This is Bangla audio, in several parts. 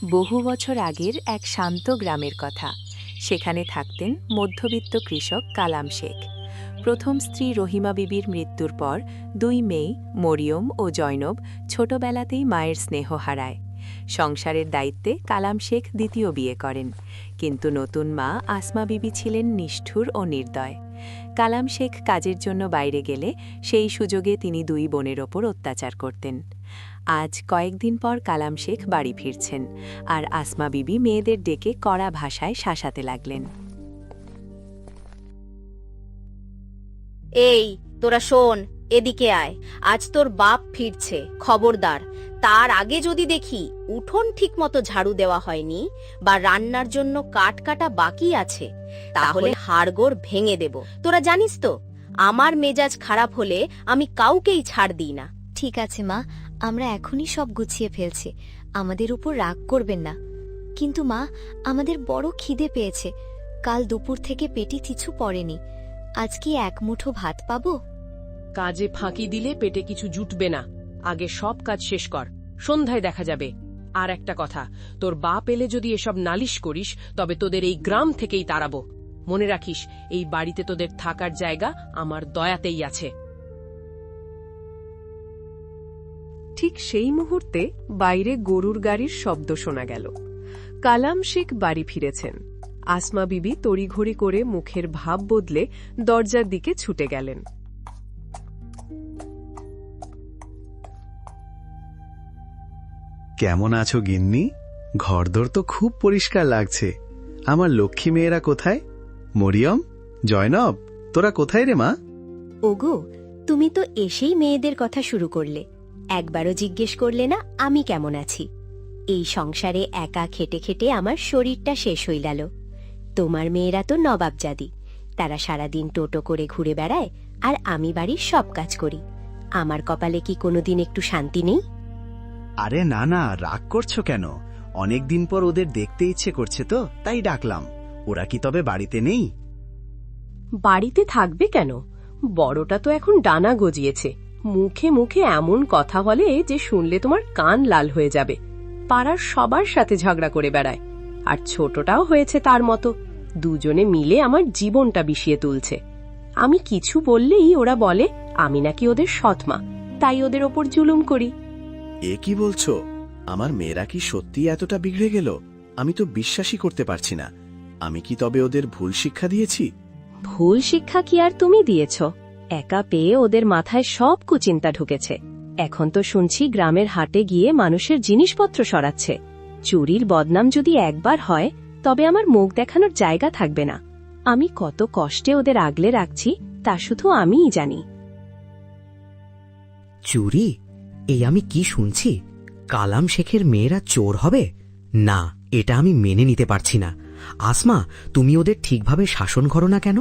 বহু বছর আগের এক শান্ত গ্রামের কথা। সেখানে থাকতেন মধ্যবিত্ত কৃষক কালাম শেখ। প্রথম স্ত্রী রহিমা বিবির মৃত্যুর পর দুই মেয়ে মরিয়ম ও জয়নব ছোটবেলাতেই মায়ের স্নেহ হারায়। সংসারের দায়িত্বে কালাম শেখ দ্বিতীয় বিয়ে করেন, কিন্তু নতুন মা আসমা বিবি ছিলেন নিষ্ঠুর ও নির্দয়। কালাম শেখ কাজের জন্য বাইরে গেলে সেই সুযোগে তিনি দুই বোনের ওপর অত্যাচার করতেন। আজ কয়েকদিন পর কালাম শেখ বাড়ি ফিরছেন, আর আসমা বিবি মেয়েদের ডেকে কড়া ভাষায় শাসাতে লাগলেন। এই তোরা শোন, এদিকে আয়। আজ তোর বাপ ফিরছে, খবরদার। তার আগে যদি দেখি উঠোন ঠিকমতো ঝাড়ু দেওয়া হয়নি বা রান্নার জন্য কাঠ কাটা বাকি আছে, তাহলে হাড়গোড় ভেঙে দেব। তোরা জানিস তো, আমার মেজাজ খারাপ হলে আমি কাউকেই ছাড় দিই না। ঠিক আছে মা, আমরা এখনই সব গুছিয়ে ফেলছি, আমাদের উপর রাগ করবেন না। কিন্তু মা, আমাদের বড় খিদে পেয়েছে। কাল দুপুর থেকে পেটে কিছু পড়েনি। আজ কি এক মুঠো ভাত পাবো? কাজে ফাঁকি দিলে পেটে কিছু জুটবে না। আগে সব কাজ শেষ কর, সন্ধ্যায় দেখা যাবে। আর একটা কথা, তোর বাপ এলে যদি এসব নালিশ করিস, তবে তোদের এই গ্রাম থেকেই তাড়াবো। মনে রাখিস, এই বাড়িতে তোদের থাকার জায়গা আমার দয়াতেই আছে। ঠিক সেই মুহূর্তে বাইরে গরুর গাড়ির শব্দ শোনা গেল। কালাম শেখ বাড়ি ফিরেছেন। আসমা বিবি তড়িঘড়ি করে মুখের ভাব বদলে দরজার দিকে ছুটে গেলেন। কেমন আছো গিন্নি? ঘরদোর তো খুব পরিষ্কার লাগছে। আমার লক্ষ্মী মেয়েরা কোথায়? মরিয়ম, জয়নব, তোরা কোথায় রে মা? ওগো, তুমি তো এসেই মেয়েদের কথা শুরু করলে। একবারও জিজ্ঞেস করলে না আমি কেমন আছি। এই সংসারে একা খেটে খেটে আমার শরীরটা শেষ হয়ে গেল। তোমার মেয়েরা তো নবাবজাদি, তারা সারাদিন টোটো করে ঘুরে বেড়ায়, আর আমি বাড়ির সব কাজ করি। আমার কপালে কি কোনোদিন একটু শান্তি নেই? আরে না না, রাগ করছো কেন? অনেকদিন পর ওদের দেখতে ইচ্ছে করছে তো, তাই ডাকলাম। ওরা কি তবে বাড়িতে নেই? বাড়িতে থাকবে কেন? বড়টা তো এখন ডানা গজিয়েছে, মুখে মুখে এমন কথা বলে যে শুনলে তোমার কান লাল হয়ে যাবে। পাড়ার সবার সাথে ঝগড়া করে বেড়ায়। আর ছোটটাও হয়েছে তার মতো। দুজনে মিলে আমার জীবনটা বিষিয়ে তুলছে। আমি কিছু বললেই ওরা বলে আমি নাকি ওদের সৎমা, তাই ওদের ওপর জুলুম করি। এ কি বলছো? আমার মেয়েরা কি সত্যি এতটা বিগড়ে গেল? আমি তো বিশ্বাসই করতে পারছি না। আমি কি তবে ওদের ভুল শিক্ষা দিয়েছি? ভুল শিক্ষা কি আর তুমি দিয়েছ? একা পেয়ে ওদের মাথায় সব কুচিন্তা ঢুকেছে। এখন তো শুনছি গ্রামের হাটে গিয়ে মানুষের জিনিসপত্র সরাচ্ছে। চুরির বদনাম যদি একবার হয়, তবে আমার মুখ দেখানোর জায়গা থাকবে না। আমি কত কষ্টে ওদের আগলে রাখছি তা শুধু আমিই জানি। চুরি? এই আমি কি শুনছি? কালাম শেখের মেয়েরা চোর হবে? না, এটা আমি মেনে নিতে পারছি না। আসমা, তুমি ওদের ঠিকভাবে শাসন করো না কেন?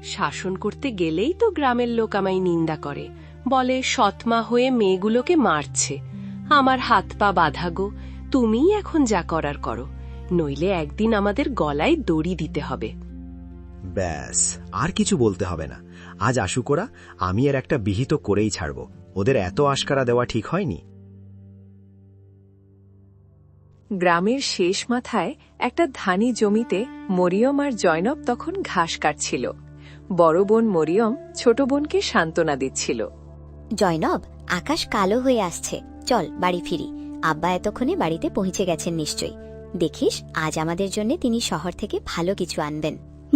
শাসন করতে গেলেই তো গ্রামের লোক আমায় নিন্দা করে, বলে সৎমা হয়ে মেয়েগুলোকে মারছে। আমার হাত পা বাঁধা গো, তুমিই এখন যা করার করো, নইলে একদিন আমাদের গলায় দড়ি দিতে হবে। ব্যাস, আর কিছু বলতে হবে না। আজ আসুক ওরা, আমি এর একটা বিহিত করেই ছাড়ব। ওদের এত আশকারা দেওয়া ঠিক হয়নি। গ্রামের শেষ মাথায় একটা ধানি জমিতে মরিয়ম আর জয়নব তখন ঘাস কাটছিল। বড় বোন মরিয়ম ছোট বোনকে সান্ত্বনা দিচ্ছিল। জয়নব, আকাশ কালো হয়ে আসছে, চল বাড়ি ফিরি। আব্বা এতক্ষণে বাড়িতে পৌঁছে গেছেন নিশ্চয়ই। দেখিস, আজ আমাদের জন্য তিনি শহর থেকে ভালো কিছু আনবেন।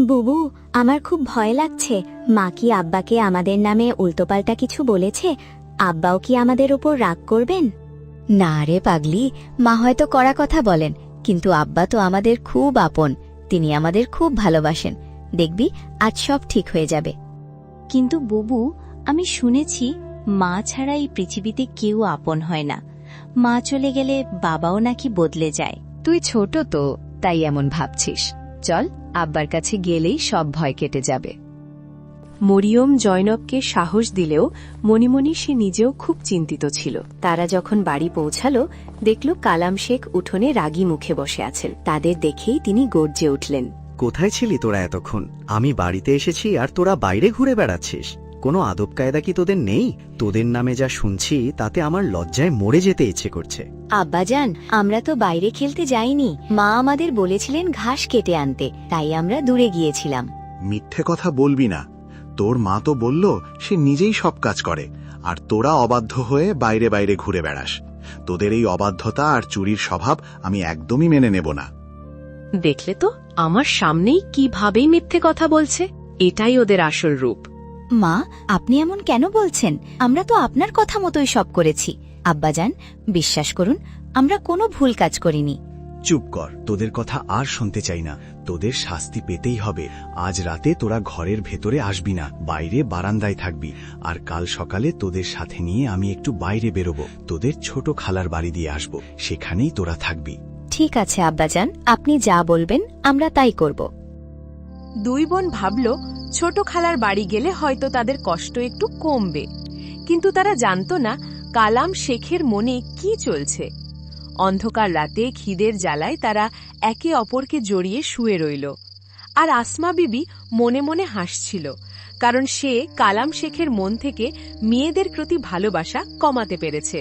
বুবু, আমার খুব ভয় লাগছে। মা কি আব্বাকে আমাদের নামে উল্টোপাল্টা কিছু বলেছে? আব্বাও কি আমাদের উপর রাগ করবেন? না রে পাগলি, মা হয়তো কড়া কথা বলেন, কিন্তু আব্বা তো আমাদের খুব আপন। তিনি আমাদের খুব ভালোবাসেন। দেখবি, আজ সব ঠিক হয়ে যাবে। কিন্তু বুবু, আমি শুনেছি মা ছাড়া এই পৃথিবীতে কেউ আপন হয় না। মা চলে গেলে বাবাও নাকি বদলে যায়। তুই ছোট তো, তাই এমন ভাবছিস। চল, আব্বার কাছে গেলেই সব ভয় কেটে যাবে। মরিয়ম জয়নবকে সাহস দিলেও মনে মনে সে নিজেও খুব চিন্তিত ছিল। তারা যখন বাড়ি পৌঁছালো, দেখল কালাম শেখ উঠোনে রাগী মুখে বসে আছেন। তাদের দেখেই তিনি গর্জে উঠলেন। কোথায় ছিলি তোরা এতক্ষণ? আমি বাড়িতে এসেছি আর তোরা বাইরে ঘুরে বেড়াচ্ছিস। কোনো আদব কায়দা কি তোদের নেই? তোদের নামে যা শুনছি তাতে আমার লজ্জায় মরে যেতে ইচ্ছে করছে। আব্বাজান, আমরা তো বাইরে খেলতে যাইনি। মা আমাদের বলেছিলেন ঘাস কেটে আনতে, তাই আমরা দূরে গিয়েছিলাম। মিথ্যে কথা বলবি না। তোর মা তো বলল সে নিজেই সব কাজ করে, আর তোরা অবাধ্য হয়ে বাইরে বাইরে ঘুরে বেড়াস। তোদের এই অবাধ্যতা আর চুরির স্বভাব আমি একদমই মেনে নেব না। দেখলে তো আমার সামনেই কিভাবেই মিথ্যে কথা বলছে। এটাই ওদের আসল রূপ। মা, আপনি এমন কেন বলছেন? আমরা তো আপনার কথা মতোই সব করেছি। আব্বাজান, বিশ্বাস করুন, আমরা কোনো ভুল কাজ করিনি। চুপ কর, তোদের কথা আর শুনতে চাই না। তোদের শাস্তি পেতেই হবে। আজ রাতে তোরা ঘরের ভেতরে আসবি না, বাইরে বারান্দায় থাকবি। আর কাল সকালে তোদের সাথে নিয়ে আমি একটু বাইরে বেরোবো, তোদের ছোট খালার বাড়ি দিয়ে আসবো, সেখানেই তোরা থাকবি। ঠিক আছে আব্বাজান, আপনি যা বলবেন আমরা তাই করব। দুই বোন ভাবল ছোট খালার বাড়ি গেলে হয়তো তাদের কষ্ট একটু কমবে, কিন্তু তারা জানতো না কালাম শেখের মনে কি চলছে। অন্ধকার রাতে খিদের জ্বালায় তারা একে অপরকে জড়িয়ে শুয়ে রইল, আর আসমা বিবি মনে মনে হাসছিল, কারণ সে কালাম শেখের মন থেকে মেয়েদের প্রতি ভালোবাসা কমাতে পেরেছে।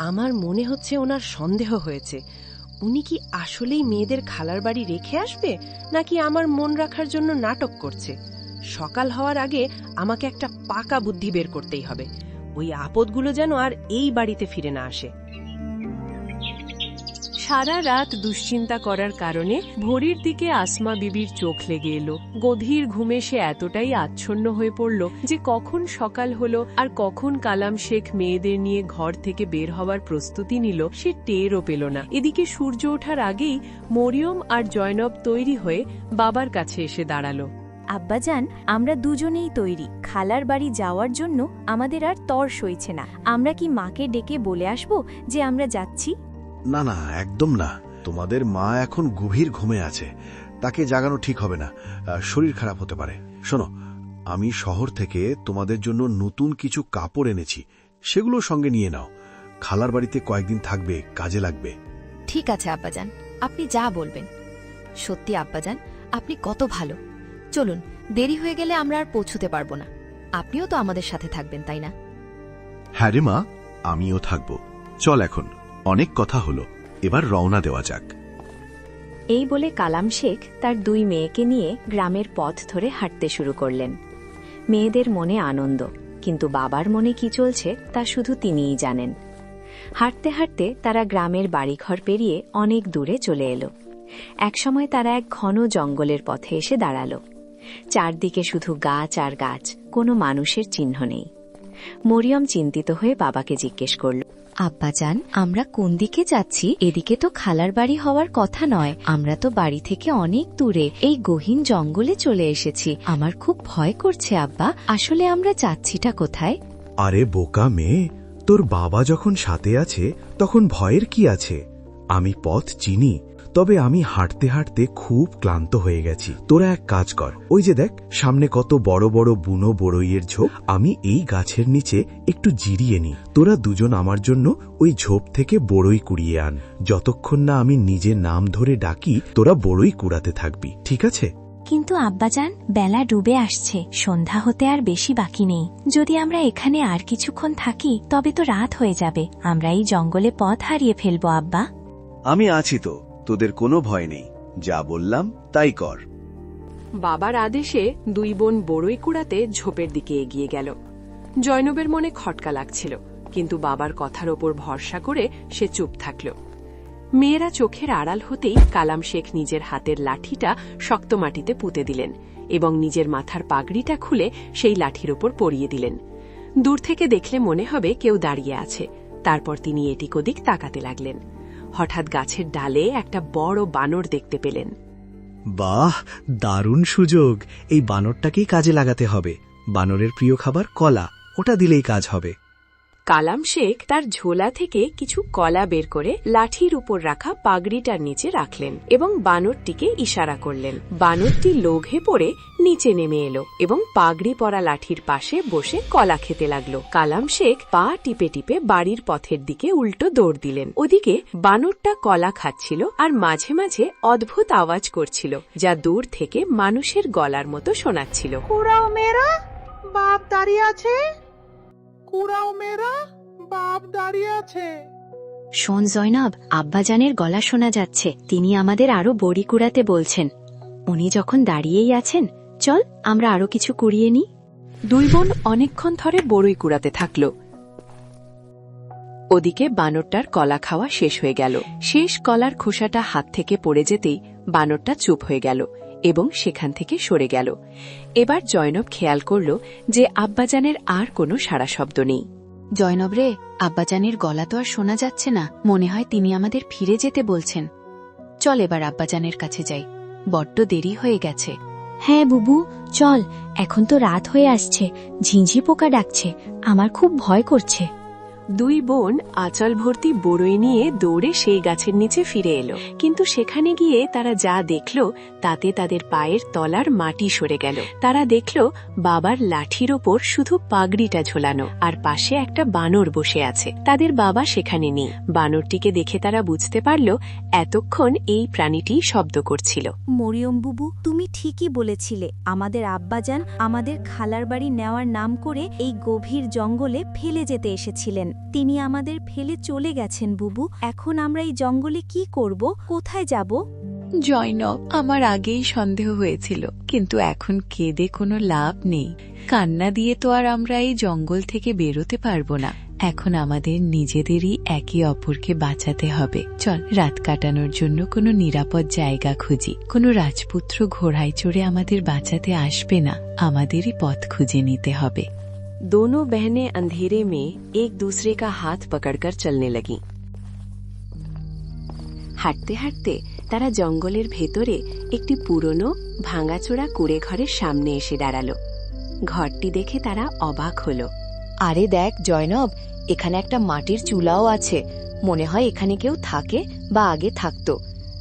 আমার মনে হচ্ছে ওনার সন্দেহ হয়েছে। উনি কি আসলেই মেয়েদের খালার বাড়ি রেখে আসবে, নাকি আমার মন রাখার জন্য নাটক করছে? সকাল হওয়ার আগে আমাকে একটা পাকা বুদ্ধি বের করতেই হবে। ওই আপদগুলো যেন আর এই বাড়িতে ফিরে না আসে। সারা রাত দুশ্চিন্তা করার কারণে ভোরের দিকে আসমা বিবির চোখ লেগে এলো। গভীর ঘুমে সে এতটাই আচ্ছন্ন হয়ে পড়ল যে কখন সকাল হলো আর কখন কালাম শেখ মেয়েদের নিয়ে ঘর থেকে বের হওয়ার প্রস্তুতি নিল সে টেরও পেল না। এদিকে সূর্য ওঠার আগেই মরিয়ম আর জয়নব তৈরি হয়ে বাবার কাছে এসে দাঁড়ালো। আব্বাজান, আমরা দুজনেই তৈরি। খালার বাড়ি যাওয়ার জন্য আমাদের আর তর সইছে না। আমরা কি মাকে ডেকে বলে আসব যে আমরা যাচ্ছি? না না, একদম না। তোমাদের মা এখন গভীর ঘুমে আছে, তাকে জাগানো ঠিক হবে না, শরীর খারাপ হতে পারে। শোনো, আমি শহর থেকে তোমাদের জন্য নতুন কিছু কাপড় এনেছি, সেগুলো সঙ্গে নিয়ে নাও। খালার বাড়িতে কয়েকদিন থাকবে, কাজে লাগবে। ঠিক আছে আব্বাজান, আপনি যা বলবেন। সত্যি আব্বাজান, আপনি কত ভালো। চলুন, দেরি হয়ে গেলে আমরা আর পৌঁছতে পারবো না। আপনিও তো আমাদের সাথে থাকবেন, তাই না? হ্যাঁ রে মা, আমিও থাকব। চল, এখন অনেক কথা হলো, এবার রওনা দেওয়া যাক। এই বলে কালাম শেখ তার দুই মেয়েকে নিয়ে গ্রামের পথ ধরে হাঁটতে শুরু করলেন। মেয়েদের মনে আনন্দ, কিন্তু বাবার মনে কি চলছে তা শুধু তিনিই জানেন। হাঁটতে হাঁটতে তারা গ্রামের বাড়িঘর পেরিয়ে অনেক দূরে চলে এলো। একসময় তারা এক ঘন জঙ্গলের পথে এসে দাঁড়ালো। চারদিকে শুধু গাছ আর গাছ, কোনো মানুষের চিহ্ন নেই। মরিয়ম চিন্তিত হয়ে বাবাকে জিজ্ঞেস করল, আব্বাজান, আমরা কোন দিকে যাচ্ছি? এদিকে তো খালার বাড়ি হওয়ার কথা নয়। আমরা তো বাড়ি থেকে অনেক দূরে এই গহীন জঙ্গলে চলে এসেছি। আমার খুব ভয় করছে আব্বা। আসলে আমরা যাচ্ছিটা কোথায়? আরে বোকা মেয়ে, তোর বাবা যখন সাথে আছে তখন ভয়ের কি আছে? আমি পথ চিনি, তবে আমি হাঁটতে হাঁটতে খুব ক্লান্ত হয়ে গেছি। তোরা এক কাজ কর, ওই যে দেখ সামনে কত বড় বড় বুনো বড়ইয়ের ঝোপ, আমি এই গাছের নিচে একটু জিরিয়ে নি। তোরা দুজন আমার জন্য ওই ঝোপ থেকে বড়ই কুড়িয়ে আন। যতক্ষণ না আমি নিজের নাম ধরে ডাকি, তোরা বড়ই কুড়াতে থাকবি, ঠিক আছে? কিন্তু আব্বাজান, বেলা ডুবে আসছে, সন্ধ্যা হতে আর বেশি বাকি নেই। যদি আমরা এখানে আর কিছুক্ষণ থাকি তবে তো রাত হয়ে যাবে। আমরা এই জঙ্গলে পথ হারিয়ে ফেলবো আব্বা। আমি আছি তো, তোদের কোনো ভয় নেই। যা বললাম তাই কর। বাবার আদেশে দুই বোন বড়ই কুড়াতে ঝোপের দিকে এগিয়ে গেল। জয়নবের মনে খটকা লাগছিল, কিন্তু বাবার কথার ওপর ভরসা করে সে চুপ থাকল। মেয়েরা চোখের আড়াল হতেই কালাম শেখ নিজের হাতের লাঠিটা শক্ত মাটিতে পুঁতে দিলেন এবং নিজের মাথার পাগড়িটা খুলে সেই লাঠির ওপর পরিয়ে দিলেন। দূর থেকে দেখলে মনে হবে কেউ দাঁড়িয়ে আছে। তারপর তিনি এদিক ওদিক তাকাতে লাগলেন। হঠাৎ গাছের ডালে একটা বড় বানর দেখতে পেলেন। বাহ, দারুণ সুযোগ! এই বানরটাকেই কাজে লাগাতে হবে। বানরের প্রিয় খাবার কলা, ওটা দিলেই কাজ হবে। কালাম শেখ তার ঝোলা থেকে কিছু কলা বের করে লাঠির উপর রাখা পাগড়িটার নিচে রাখলেন এবং বানরটিকে ইশারা করলেন। বানরটি লোভে পড়ে নিচে নেমে এলো এবং পাগড়ি পরা লাঠির পাশে বসে কলা খেতে লাগলো। কালাম শেখ পা টিপে টিপে বাড়ির পথের দিকে উল্টো দৌড় দিলেন। ওদিকে বানরটা কলা খাচ্ছিল আর মাঝে মাঝে অদ্ভুত আওয়াজ করছিল, যা দূর থেকে মানুষের গলার মতো শোনাচ্ছিল। কুড়াও মেয়েরা, বাপ দাঁড়িয়ে আছে। কুড়াও মেয়েরা, বাপ দাঁড়িয়ে আছে। শোন জয়নব, আব্বাজানের গলা শোনা যাচ্ছে। তিনি আমাদের আরো বড়ি কুড়াতে বলছেন। উনি যখন দাঁড়িয়েই আছেন, চল আমরা আরো কিছু কুড়িয়ে নিই। দুই বোন অনেকক্ষণ ধরে বড়ই কুড়াতে থাকল। ওদিকে বানরটার কলা খাওয়া শেষ হয়ে গেল। শেষ কলার খোসাটা হাত থেকে পড়ে যেতেই বানরটা চুপ হয়ে গেল এবং সেখান থেকে সরে গেল। এবার জয়নব খেয়াল করল যে আব্বাজানের আর কোনো সাড়া শব্দ নেই। জয়নব রে, আব্বাজানের গলা তো আর শোনা যাচ্ছে না। মনে হয় তিনি আমাদের ফিরে যেতে বলছেন। চল এবার আব্বাজানের কাছে যাই, বড্ড দেরি হয়ে গেছে। হ্যাঁ বুবু, চল। এখন তো রাত হয়ে আসছে, ঝিঁঝি পোকা ডাকছে, আমার খুব ভয় করছে। দুই বোন আঁচল ভর্তি বড়ই নিয়ে দৌড়ে সেই গাছের নিচে ফিরে এলো, কিন্তু সেখানে গিয়ে তারা যা দেখল তাতে তাদের পায়ের তলার মাটি সরে গেল। তারা দেখল বাবার লাঠির ওপর শুধু পাগড়িটা ঝোলানো, আর পাশে একটা বানর বসে আছে। তাদের বাবা সেখানে নেই। বানরটিকে দেখে তারা বুঝতে পারল এতক্ষণ এই প্রাণীটি শব্দ করছিল। মরিয়ম বুবু, তুমি ঠিকই বলেছিলে। আমাদের আব্বাজান আমাদের খালার বাড়ি নেওয়ার নাম করে এই গভীর জঙ্গলে ফেলে যেতে এসেছিলেন। তিনি আমাদের ফেলে চলে গেছেন বুবু। এখন আমরা এই জঙ্গলে কি করব? কোথায় যাব? জয়নব, আমার আগেই সন্দেহ হয়েছিল, কিন্তু এখন কেঁদে কোনো লাভ নেই। কান্না দিয়ে তো আর আমরা এই জঙ্গল থেকে বেরোতে পারবো না। এখন আমাদের নিজেদেরই একে অপরকে বাঁচাতে হবে। চল রাত কাটানোর জন্য কোনো নিরাপদ জায়গা খুঁজি। কোনো রাজপুত্র ঘোড়ায় চড়ে আমাদের বাঁচাতে আসবে না, আমাদেরই পথ খুঁজে নিতে হবে। दोनों बहनें अंधेरे में एक दूसरे का हाथ पकड़कर चलने लगीं। হাঁটতে হাঁটতে তারা জঙ্গলের ভেতরে একটি পুরনো ভাঙাচোরা কুড়ে ঘরের সামনে এসে দাঁড়ালো। ঘরটি দেখে তারা অবাক হলো। আরে দেখ জয়নব, এখানে একটা মাটির চুলাও আছে। মনে হয় এখানে কেউ থাকে বা আগে থাকতো।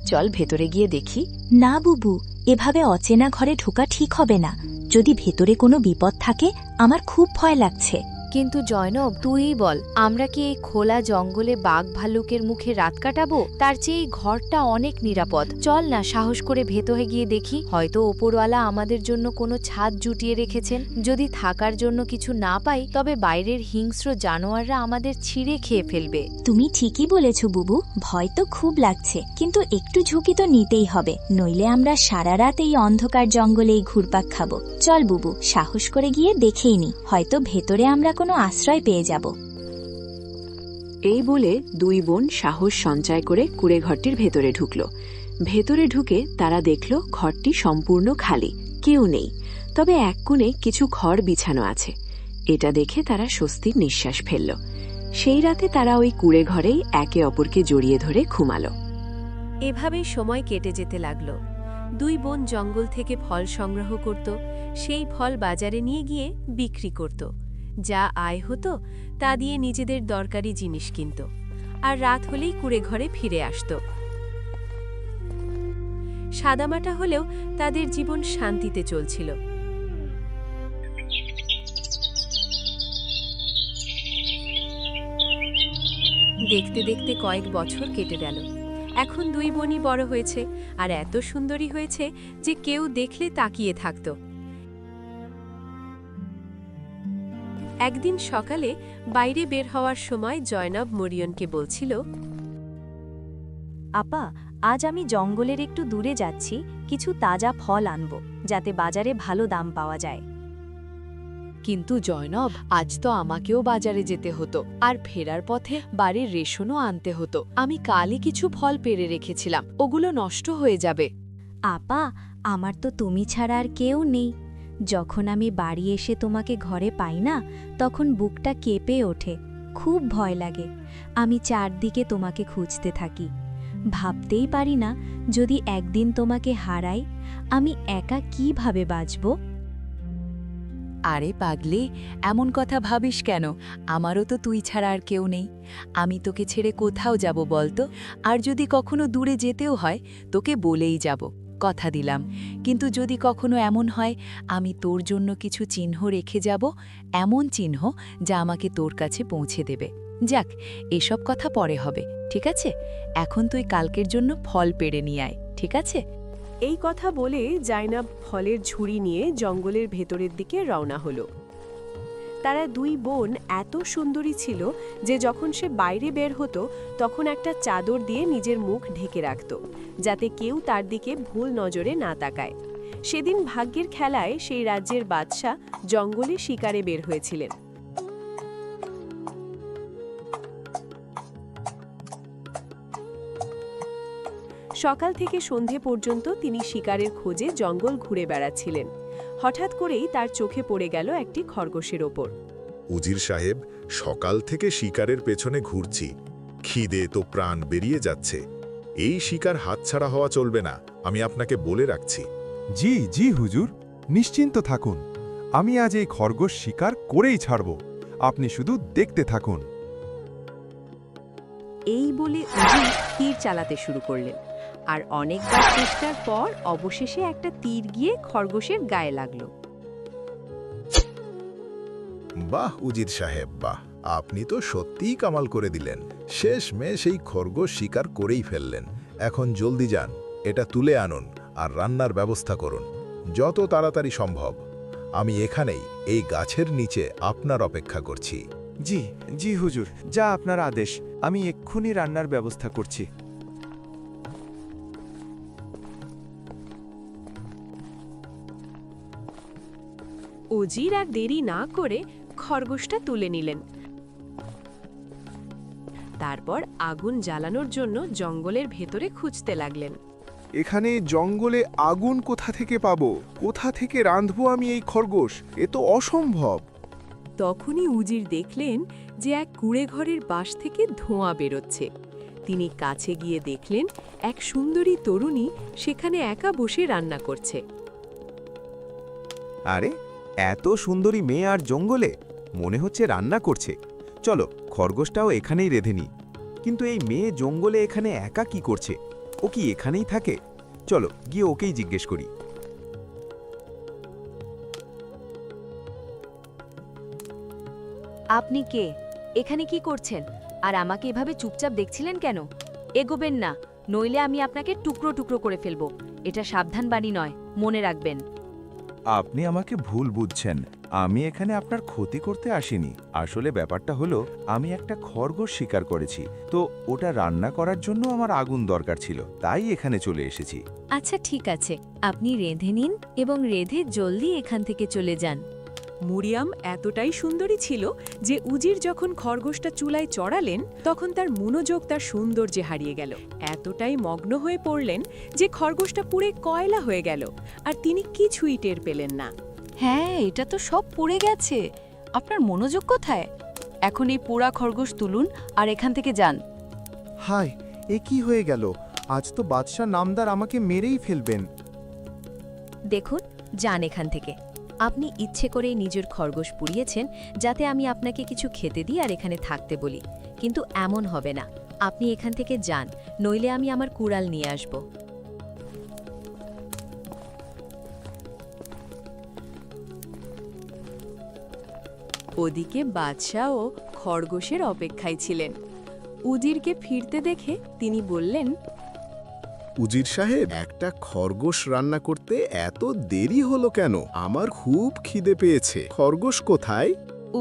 চল ভেতরে গিয়ে দেখি। না বুবু, এভাবে অচেনা ঘরে ঢোকা ঠিক হবে না। যদি ভেতরে কোনো বিপদ থাকে, আমার খুব ভয় লাগছে। কিন্তু জয়নব, তুই বল, আমরা কি এই খোলা জঙ্গলে বাঘ ভাল্লুকের মুখে রাত কাটাবো? তার চেয়ে এই ঘরটা অনেক নিরাপদ। চল না, সাহস করে ভেতরে গিয়ে দেখি। হয়তো ওপরওয়ালা আমাদের জন্য কোনো ছাদ জুটিয়ে রেখেছেন। যদি থাকার জন্য কিছু না পাই, তবে বাইরের হিংস্র জানোয়াররা আমাদের ছিঁড়ে খেয়ে ফেলবে। তুমি ঠিকই বলেছ বুবু, ভয় তো খুব লাগছে, কিন্তু একটু ঝুঁকি তো নিতেই হবে, নইলে আমরা সারা রাত এই অন্ধকার জঙ্গলেই ঘুরপাক খাবো। চল বুবু, সাহস করে গিয়ে দেখেই নি, হয়তো ভেতরে আমরা কোনো আশ্রয় পেয়ে যাব। এই বলে দুই বোন সাহস সঞ্চয় করে কুড়ে ঘরটির ভেতরে ঢুকল। ভেতরে ঢুকে তারা দেখল ঘরটি সম্পূর্ণ খালি, কেউ নেই। তবে এক কোণে কিছু খড় বিছানো আছে। এটা দেখে তারা স্বস্তির নিঃশ্বাস ফেলল। সেই রাতে তারা ওই কুড়ে ঘরেই একে অপরকে জড়িয়ে ধরে ঘুমালো। এভাবেই সময় কেটে যেতে লাগল। দুই বোন জঙ্গল থেকে ফল সংগ্রহ করত, সেই ফল বাজারে নিয়ে গিয়ে বিক্রি করত। যা আয় হতো তা দিয়ে নিজেদের দরকারি জিনিস কিনত, আর রাত হলেই কুড়ে ঘরে ফিরে আসত। সাদামাটা হলেও তাদের জীবন শান্তিতে চলছিল। দেখতে দেখতে কয়েক বছর কেটে গেল। এখন দুই বোনই বড় হয়েছে, আর এত সুন্দরী হয়েছে যে কেউ দেখলে তাকিয়ে থাকত। একদিন সকালে বাইরে বের হওয়ার সময় জয়নব মরিয়নকে বলছিল, আপা, আজ আমি জঙ্গলের একটু দূরে যাচ্ছি, কিছু তাজা ফল আনব, যাতে বাজারে ভালো দাম পাওয়া যায়। কিন্তু জয়নব, আজ তো আমাকেও বাজারে যেতে হতো, আর ফেরার পথে বাড়ির রেশনও আনতে হতো। আমি কালই কিছু ফল পেড়ে রেখেছিলাম, ওগুলো নষ্ট হয়ে যাবে। আপা, আমার তো তুমি ছাড়া আর কেউ নেই। যখন আমি বাড়ি এসে তোমাকে ঘরে পাই না, তখন বুকটা কেঁপে ওঠে, খুব ভয় লাগে। আমি চারদিকে তোমাকে খুঁজতে থাকি। ভাবতেই পারি না, যদি একদিন তোমাকে হারাই, আমি একা কিভাবে বাঁচব। আরে পাগলি, এমন কথা ভাবিস কেন? আমারও তো তুই ছাড়া আর কেউ নেই। আমি তোকে ছেড়ে কোথাও যাব বলতো? আর যদি কখনো দূরে যেতেও হয়, তোকে বলেই যাব, কথা দিলাম। কিন্তু যদি কখনো এমন হয়, আমি তোর জন্য কিছু চিহ্ন রেখে যাব, এমন চিহ্ন যা আমাকে তোর কাছে পৌঁছে দেবে। যাক, এসব কথা পরে হবে, ঠিক আছে? এখন তুই কালকের জন্য ফল পেড়ে নিয়ে আয়, ঠিক আছে? এই কথা বলে জাইনাব ফলের ঝুড়ি নিয়ে জঙ্গলের ভেতরের দিকে রওনা হলো। তারা দুই বোন এত সুন্দরী ছিল যে যখন সে বাইরে বের হতো তখন একটা চাদর দিয়ে নিজের মুখ ঢেকে রাখত, যাতে কেউ তার দিকে ভুল নজরে না তাকায়। সেদিন ভাগ্যের খেলায় সেই রাজ্যের বাদশা জঙ্গলে শিকারে বের হয়েছিলেন। সকাল থেকে সন্ধে পর্যন্ত তিনি শিকারের খোঁজে জঙ্গল ঘুরে বেড়াচ্ছিলেন। হঠাৎ করেই তার চোখে পড়ে গেল একটি খরগোশের ওপর। উজির সাহেব, সকাল থেকে শিকারের পেছনে ঘুরছি, খিদে তো প্রাণ বেরিয়ে যাচ্ছে। এই শিকার হাতছাড়া হওয়া চলবে না, আমি আপনাকে বলে রাখছি। জি জি হুজুর, নিশ্চিন্ত থাকুন, আমি আজ এই খরগোশ শিকার করেই ছাড়ব, আপনি শুধু দেখতে থাকুন। এই বলে উজির তীর চালাতে শুরু করলেন, আর অনেকবার চেষ্টার পর অবশেষে একটা তীর গিয়ে খরগোশের গায়ে লাগলো। বাহ উজির সাহেব, বাহ, আপনি তো সত্যিই কামাল করে দিলেন। শেষমেশ এই খরগোশ শিকার করেই ফেললেন। এখন জলদি যান, এটা তুলে আনুন আর রান্নার ব্যবস্থা করুন, যত তাড়াতাড়ি সম্ভব। আমি এখানেই এই গাছের নিচে আপনার অপেক্ষা করছি। জি জি হুজুর, যা আপনার আদেশ, আমি এক্ষুনি রান্নার ব্যবস্থা করছি। উজির আর দেরি না করে খরগোশটা তুলে নিলেন। তারপর আগুন জ্বালানোর জন্য জঙ্গলের ভেতরে খুঁজতে লাগলেন। এখানে জঙ্গলে আগুন কোথা থেকে পাবো? কোথা থেকে রাঁধবো আমি এই খরগোশ? এ তো অসম্ভব। তখনই উজির দেখলেন যে এক কুঁড়ে ঘরের বাঁশ থেকে ধোঁয়া বেরোচ্ছে। তিনি কাছে গিয়ে দেখলেন এক সুন্দরী তরুণী সেখানে একা বসে রান্না করছে। আরে, এত সুন্দরী মেয়ে আর জঙ্গলে, মনে হচ্ছে রান্না করছে। চলো, খরগোশটাও এখানেই রেঁধে নি। কিন্তু এই মেয়ে জঙ্গলে এখানে একা কি করছে? ও কি এখানেই থাকে? চলো গিয়ে ওকেই জিজ্ঞেস করি। আপনি কে? এখানে কি করছেন? আর আমাকে এভাবে চুপচাপ দেখছিলেন কেন? এগোবেন না, নইলে আমি আপনাকে টুকরো টুকরো করে ফেলবো। এটা সাবধান বাণী নয়, মনে রাখবেন। আপনি আমাকে ভুল বুঝছেন, আমি এখানে আপনার ক্ষতি করতে আসিনি। আসলে ব্যাপারটা হলো, আমি একটা খরগোশ শিকার করেছি, তো ওটা রান্না করার জন্য আমার আগুন দরকার ছিল, তাই এখানে চলে এসেছি। আচ্ছা ঠিক আছে, আপনি রেঁধে নিন এবং রেঁধে জলদি এখান থেকে চলে যান। মরিয়ম এতটাই সুন্দরী ছিল যে উজির যখন খরগোশটা চুলায় চড়ালেন তখন তার মনোযোগ তার সৌন্দর্যে হারিয়ে গেল। এতটাই মগ্ন হয়ে পড়লেন যে খরগোশটা পুড়ে কয়লা হয়ে গেল, আর তিনি কিছুই টের পেলেন না। হ্যাঁ, এটা তো সব পুড়ে গেছে। আপনার মনোযোগ কোথায়? এখন এই পোড়া খরগোশ তুলুন আর এখান থেকে যান। হায়, এ কি হয়ে গেল? আজ তো বাদশা নামদার আমাকে মেরেই ফেলবেন। দেখুন, যান এখান থেকে। আপনি ইচ্ছে করেই নিজের খরগোশ পুড়িয়েছেন যাতে আমি আপনাকে কিছু খেতে দিই আর এখানে থাকতে বলি, কিন্তু এমন হবে না। আপনি এখান থেকে যান, নইলে আমি আমার কুড়াল নিয়ে আসব। ওদিকে বাদশাও খরগোশের অপেক্ষায় ছিলেন। উজিরকে ফিরতে দেখে তিনি বললেন, উজির সাহেব, একটা খরগোশ রান্না করতে এত দেরি হলো কেন? আমার খুব খিদে পেয়েছে। খরগোশ কোথায়?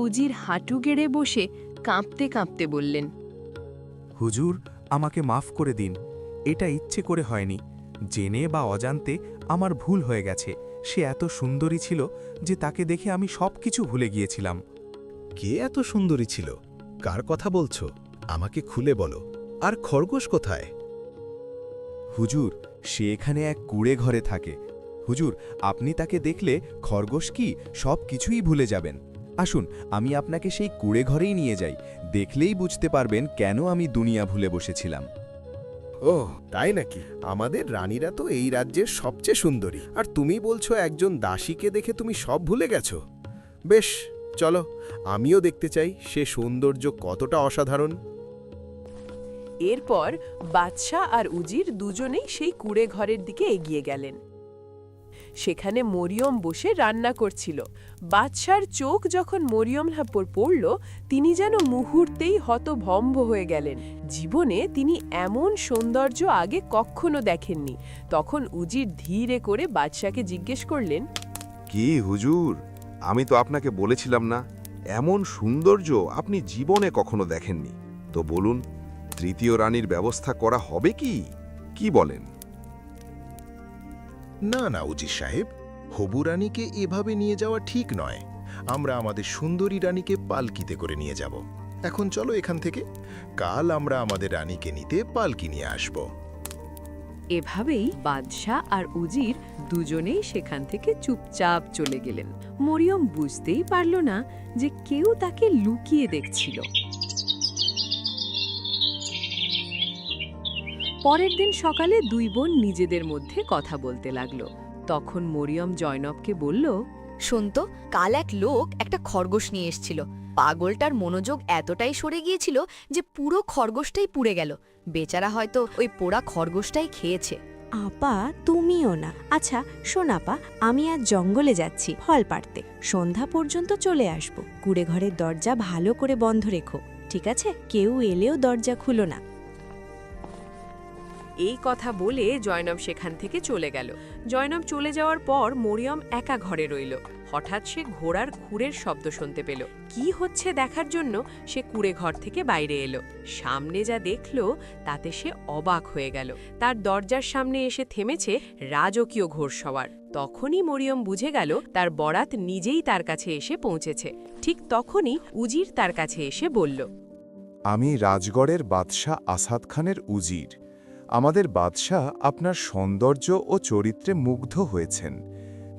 উজির হাঁটু গেড়ে বসে কাঁপতে কাঁপতে বললেন, হুজুর, আমাকে মাফ করে দিন, এটা ইচ্ছে করে হয়নি। জেনে বা অজান্তে আমার ভুল হয়ে গেছে। সে এত সুন্দরী ছিল যে তাকে দেখে আমি সবকিছু ভুলে গিয়েছিলাম। কে এত সুন্দরী ছিল? কার কথা বলছো? আমাকে খুলে বলো। আর খরগোশ কোথায়? হুজুর, সে এখানে এক কুঁড়ে ঘরে থাকে। হুজুর, আপনি তাকে দেখলে খরগোশ কি সব কিছুই ভুলে যাবেন। আসুন, আমি আপনাকে সেই কুঁড়ে ঘরেই নিয়ে যাই। দেখলেই বুঝতে পারবেন কেন আমি দুনিয়া ভুলে বসেছিলাম। ওহ, তাই নাকি? আমাদের রানীরা তো এই রাজ্যের সবচেয়ে সুন্দরী, আর তুমি বলছো একজন দাসীকে দেখে তুমি সব ভুলে গেছো? বেশ, চলো, আমিও দেখতে চাই সে সৌন্দর্য কতটা অসাধারণ। এরপর বাদশা আর উজির দুজনেই সেই কুঁড়ে ঘরের দিকে এগিয়ে গেলেন। সেখানে মরিয়ম বসে রান্না করছিল। বাদশার চোখ যখন মরিয়মের উপর পড়ল, তিনি যেন মুহূর্তেই হতভম্ব হয়ে গেলেন। জীবনে তিনি এমন সৌন্দর্য আগে কখনো দেখেননি। তখন উজির ধীরে করে বাদশাকে জিজ্ঞেস করলেন, কি হুজুর, আমি তো আপনাকে বলেছিলাম না যে এই রান্নাটা আমি করব। কিন্তু আপনি এত সুন্দর রান্না করলেন, আমি তো কিছুই বুঝতে পারলাম না। হুজুর, সে এখানে এক কুঁড়ে ঘরে থাকে। হুজুর, আপনি তাকে দেখলে খরগোশ কি সব কিছুই ভুলে যাবেন। আসুন, আমি আপনাকে সেই কুঁড়ে ঘরেই নিয়ে যাই। দেখলেই বুঝতে পারবেন কেন আমি দুনিয়া ভুলে বসেছিলাম। কি হুজুর, আমি তো আপনাকে বলেছিলাম না এমন সৌন্দর্য আপনি জীবনে কখনো দেখেননি। তো বলুন, তৃতীয় রানীর ব্যবস্থা করা হবে কি? কি বলেন? না না উজির সাহেব, হবু রানীকে এভাবে নিয়ে যাওয়া ঠিক নয়। আমরা আমাদের সুন্দরী রানীকে পালকিতে করে নিয়ে যাব। এখন চলো এখান থেকে, কাল আমরা আমাদের রানীকে নিতে পালকি নিয়ে আসব। এভাবেই বাদশাহ আর উজির দুজনেই সেখান থেকে চুপচাপ চলে গেলেন। মরিয়ম বুঝতেই পারল না যে কেউ তাকে লুকিয়ে দেখছিল। পরের দিন সকালে দুই বোন নিজেদের মধ্যে কথা বলতে লাগলো। তখন মরিয়ম জয়নবকে বলল, শোন তো, কাল এক লোক একটা খরগোশ নিয়ে এসেছিল। পাগলটার মনোযোগ এতটাই সরে গিয়েছিল যে পুরো খরগোশটাই পুড়ে গেল। বেচারা হয়তো ওই পোড়া খরগোশটাই খেয়েছে। আপা, তুমিও না। আচ্ছা শোন আপা, আমি আজ জঙ্গলে যাচ্ছি ফল পাড়তে। সন্ধ্যা পর্যন্ত চলে আসব। কুড়ে ঘরের দরজা ভালো করে বন্ধ রেখো, ঠিক আছে? কেউ এলেও দরজা খুলো না। এই কথা বলে জয়নব সেখান থেকে চলে গেল। জয়নব চলে যাওয়ার পর মরিয়ম একা ঘরে রইল। হঠাৎ সে ঘোড়ার খুরের শব্দ শুনতে পেল। কি হচ্ছে দেখার জন্য সে কুড়ে ঘর থেকে বাইরে এলো। সামনে যা দেখল তাতে সে অবাক হয়ে গেল। তার দরজার সামনে এসে থেমেছে রাজকীয় ঘোড়সওয়ার। তখনই মরিয়ম বুঝে গেল তার বরাত নিজেই তার কাছে এসে পৌঁছেছে। ঠিক তখনই উজির তার কাছে এসে বলল, আমি রাজগড়ের বাদশাহ আসাদ খানের উজির। আমাদের বাদশাহ আপনার সৌন্দর্য ও চরিত্রে মুগ্ধ হয়েছেন।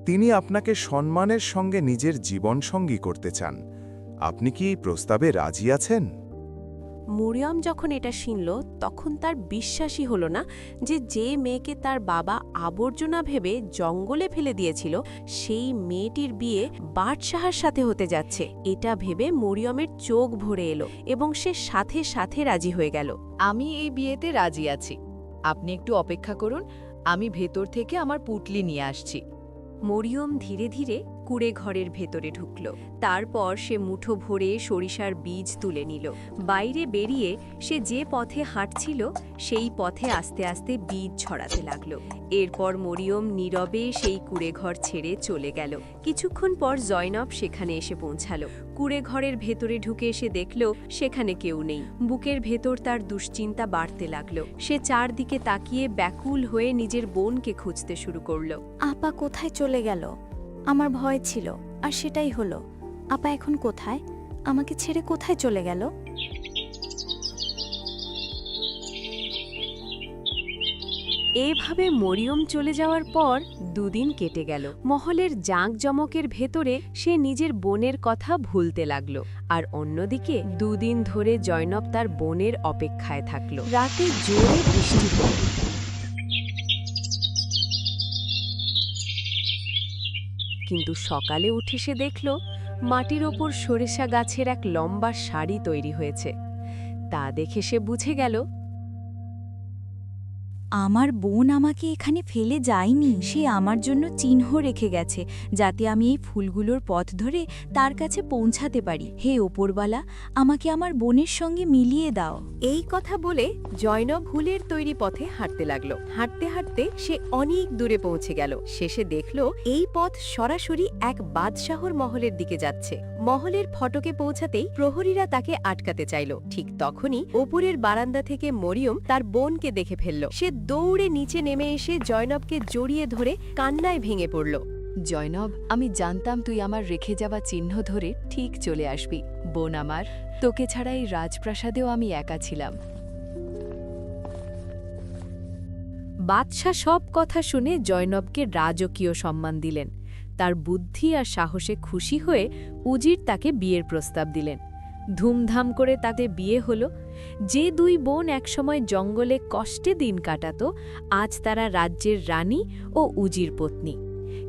তিনি আপনাকে সম্মানের সঙ্গে নিজের জীবনসঙ্গী করতে চান। আপনি কি এই প্রস্তাবে রাজি আছেন? মরিয়ম যখন এটা শুনল তখন তার বিশ্বাসই হলো না যে মেয়েকে তার বাবা আবর্জনা ভেবে জঙ্গলে ফেলে দিয়েছিল সেই মেয়েটির বিয়ে বাদশাহের সাথে হতে যাচ্ছে। এটা ভেবে মরিয়মের চোখ ভরে এলো এবং সে সাথে সাথে রাজি হয়ে গেল। আমি এই বিয়েতে রাজি আছি। আপনি একটু অপেক্ষা করুন, আমি ভেতর থেকে আমার পুটলি নিয়ে আসছি। মরিয়ম ধীরে ধীরে কুড়ে ঘরের ভেতরে ঢুকল। তারপর সে মুঠো ভরে সরিষার বীজ তুলে নিল। বাইরে বেরিয়ে সে যে পথে হাঁটছিল সেই পথে আস্তে আস্তে বীজ ছড়াতে লাগল। এরপর মরিয়ম নীরবে সেই কুড়ে ঘর ছেড়ে চলে গেল। কিছুক্ষণ পর জয়নব সেখানে এসে পৌঁছালো। কুড়ে ঘরের ভেতরে ঢুকে এসে দেখল সেখানে কেউ নেই। বুকের ভেতর তার দুশ্চিন্তা বাড়তে লাগল। সে চারদিকে তাকিয়ে ব্যাকুল হয়ে নিজের বোনকে খুঁজতে শুরু করল। আপা কোথায় চলে গেল? আমার ভয় ছিল, আর সেটাই হলো। আপা এখন কোথায়? আমাকে ছেড়ে কোথায় চলে গেল? এভাবে মরিয়ম চলে যাওয়ার পর দুদিন কেটে গেল। মহলের জাঁকজমকের ভেতরে সে নিজের বোনের কথা ভুলতে লাগল। আর অন্যদিকে দুদিন ধরে জয়নব তার বোনের অপেক্ষায় থাকল। রাতে জোরে বৃষ্টি হল। কিন্তু সকালে উঠে সে দেখল মাটির ওপর সরিষা গাছের এক লম্বা সারি তৈরি হয়েছে। তা দেখে সে বুঝে গেল আমার বোন আমাকে এখানে ফেলে যায়নি। সে আমার জন্য চিহ্ন রেখে গেছে, যাতে আমি এই ফুলগুলোর পথ ধরে তার কাছে পৌঁছাতে পারি। হে ওপরওয়ালা, আমাকে আমার বোনের সঙ্গে মিলিয়ে দাও। এই কথা বলে জয়নব ফুলের তৈরি পথে হাঁটতে লাগলো। হাঁটতে হাঁটতে সে অনেক দূরে পৌঁছে গেল। শেষে দেখল এই পথ সরাসরি এক বাদশাহর মহলের দিকে যাচ্ছে। মহলের ফটকে পৌঁছাতেই প্রহরীরা তাকে আটকাতে চাইল। ঠিক তখনই ওপরের বারান্দা থেকে মরিয়ম তার বোনকে দেখে ফেলল। সে দৌড়ে নিচে নেমে এসে জয়নবকে জড়িয়ে ধরে কান্নায় ভেঙে পড়ল। জয়নব, আমি জানতাম তুই আমার রেখে যাওয়া চিহ্ন ধরে ঠিক চলে আসবি। বোন আমার, তোকে ছাড়া এই রাজপ্রাসাদেও আমি একা ছিলাম। বাদশাহ সব কথা শুনে জয়নবকে রাজকীয় সম্মান দিলেন। তার বুদ্ধি আর সাহসে খুশি হয়ে উজির তাকে বিয়ের প্রস্তাব দিলেন। ধুমধাম করে তাতে বিয়ে হলো। যে দুই বোন একসময় জঙ্গলে কষ্টে দিন কাটাত, আজ তারা রাজ্যের রানী ও উজির পত্নী।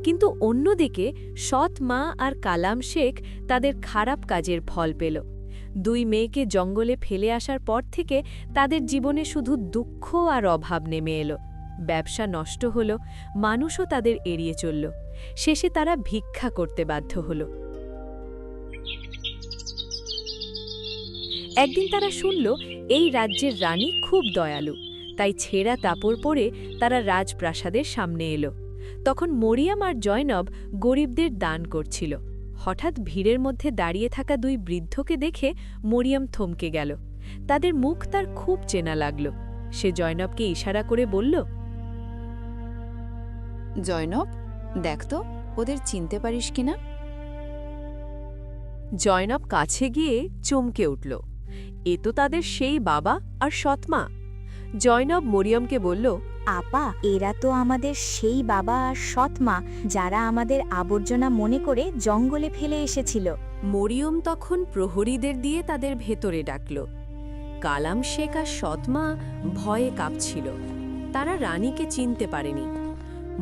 কিন্তু অন্যদিকে সৎ মা আর কালাম শেখ তাদের খারাপ কাজের ফল পেল। দুই মেয়েকে জঙ্গলে ফেলে আসার পর থেকে তাদের জীবনে শুধু দুঃখ আর অভাব নেমে এলো। ব্যবসা নষ্ট হল, মানুষও তাদের এড়িয়ে চলল। শেষে তারা ভিক্ষা করতে বাধ্য হল। একদিন তারা শুনল এই রাজ্যের রানী খুব দয়ালু, তাই ছেঁড়া কাপড় পরে তারা রাজপ্রাসাদের সামনে এলো। তখন মরিয়ম আর জয়নব গরিবদের দান করছিল। হঠাৎ ভিড়ের মধ্যে দাঁড়িয়ে থাকা দুই বৃদ্ধকে দেখে মরিয়ম থমকে গেল। তাদের মুখ তার খুব চেনা লাগল। সে জয়নবকে ইশারা করে বলল, জয়নব, দেখ তো ওদের চিনতে পারিস কিনা। জয়নব কাছে গিয়ে চমকে উঠল। এ তো তাদের সেই বাবা আর সৎমা। জয়নব মরিয়মকে বলল, আপা, এরা তো আমাদের সেই বাবা আর সৎমা যারা আমাদের আবর্জনা মনে করে জঙ্গলে ফেলে এসেছিল। মরিয়ম তখন প্রহরীদের দিয়ে তাদের ভেতরে ডাকল। কালাম শেখ আর সৎমা ভয়ে কাঁপছিল। তারা রানীকে চিনতে পারেনি।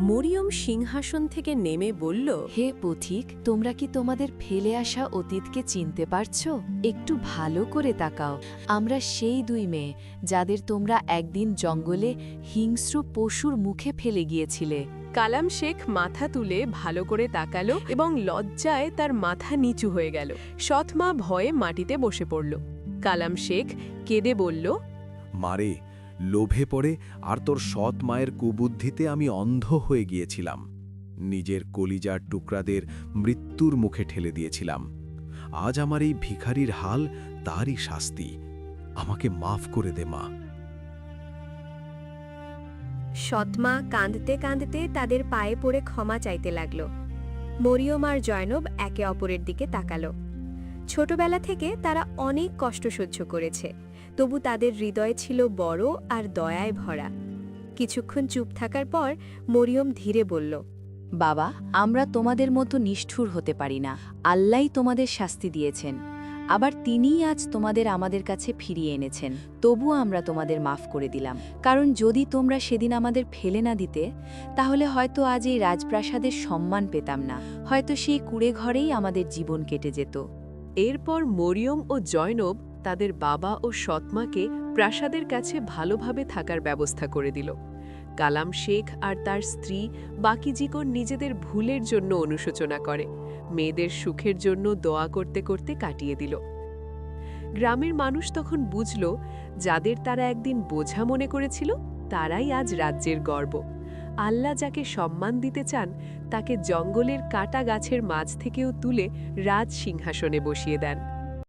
মরিয়ম সিংহাসন থেকে নেমে বলল, হে পথিক, তোমরা কি তোমাদের ফেলে আসা অতীতকে চিনতে পারছো? একটু ভালো করে তাকাও। আমরা সেই দুই মেয়ে যাদের তোমরা একদিন জঙ্গলে হিংস্র পশুর মুখে ফেলে গিয়েছিলে। কালাম শেখ মাথা তুলে ভালো করে তাকালো এবং লজ্জায় তার মাথা নিচু হয়ে গেল। সৎমা ভয়ে মাটিতে বসে পড়ল। কালাম শেখ কেঁদে বলল, মারে, লোভে পড়ে আর তোর সৎ মায়ের কুবুদ্ধিতে আমি অন্ধ হয়ে গিয়েছিলাম। নিজের কলিজার টুকরাদের মৃত্যুর মুখে ঠেলে দিয়েছিলাম। আজ আমার এই ভিখারির হাল তারই শাস্তি। আমাকে মাফ করে দে মা। সৎমা কাঁদতে কাঁদতে তাদের পায়ে পড়ে ক্ষমা চাইতে লাগল। মরিয়ম আর জয়নব একে অপরের দিকে তাকালো। ছোটবেলা থেকে তারা অনেক কষ্ট সহ্য করেছে, তবু তাদের হৃদয় ছিল বড় আর দয়ায় ভরা। কিছুক্ষণ চুপ থাকার পর মরিয়ম ধীরে বলল, বাবা, আমরা তোমাদের মতো নিষ্ঠুর হতে পারি না। আল্লাহই তোমাদের শাস্তি দিয়েছেন, আবার তিনিই আজ তোমাদের আমাদের কাছে ফিরিয়ে এনেছেন। তবুও আমরা তোমাদের মাফ করে দিলাম, কারণ যদি তোমরা সেদিন আমাদের ফেলে না দিতে, তাহলে হয়তো আজ এই রাজপ্রাসাদের সম্মান পেতাম না, হয়তো সেই কুঁড়ে ঘরেই আমাদের জীবন কেটে যেত। এরপর মরিয়ম ও জয়নব তাদের বাবা ও সৎমাকে প্রাসাদের কাছে ভালোভাবে থাকার ব্যবস্থা করে দিল। কালাম শেখ আর তার স্ত্রী বাকি জীবন নিজেদের ভুলের জন্য অনুশোচনা করে, মেয়েদের সুখের জন্য দোয়া করতে করতে কাটিয়ে দিল। গ্রামের মানুষ তখন বুঝল, যাদের তারা একদিন বোঝা মনে করেছিল, তারাই আজ রাজ্যের গর্ব। আল্লাহ যাকে সম্মান দিতে চান, তাকে জঙ্গলের কাটা গাছের মাঝ থেকেও তুলে রাজ সিংহাসনে বসিয়ে দেন।